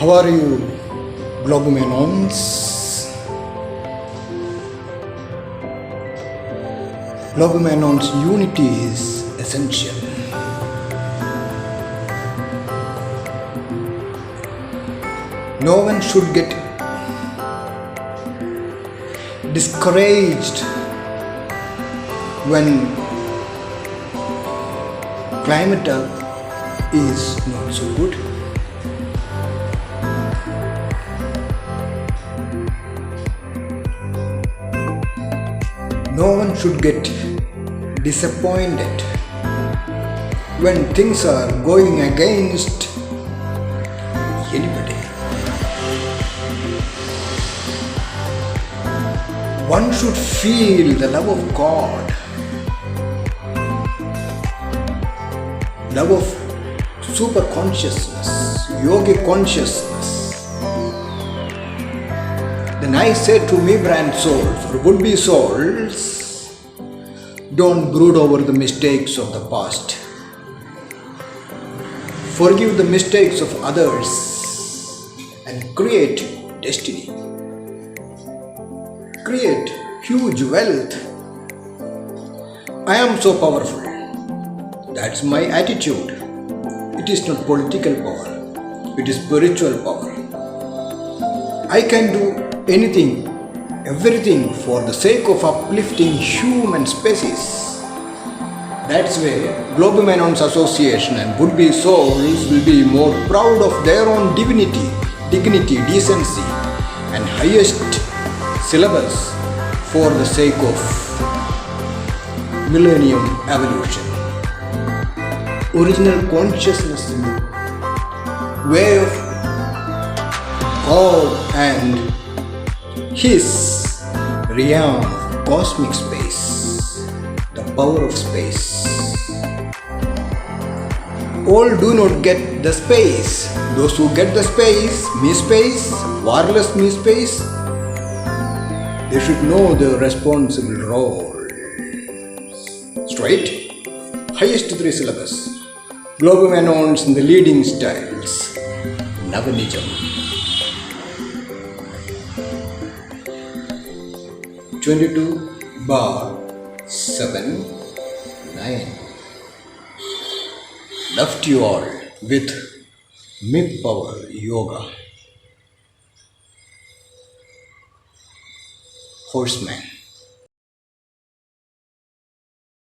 How are you, GlobeMenons? GlobeMenons unity is essential. No one should get discouraged when climate is not so good. No one should get disappointed when things are going against anybody. One should feel the love of God, love of super consciousness, yogic consciousness. Then I said to me, brand souls or would-be souls, don't brood over the mistakes of the past. Forgive the mistakes of others and create destiny. Create huge wealth. I am so powerful. That's my attitude. It is not political power. It is spiritual power. I can do anything, everything for the sake of uplifting human species. That's why GlobeMenons Association and would-be souls will be more proud of their own dignity, decency and highest syllabus for the sake of Millennium Evolution. Original consciousness, way of God and His realm of cosmic space, the power of space. All do not get the space. Those who get the space, me space, warless me space, they should know the responsible role. Straight, highest 3 syllabus. GlobeMenons in the leading styles. Nav Nijam. 22/7/9. Left you all with mid-power yoga. Horseman.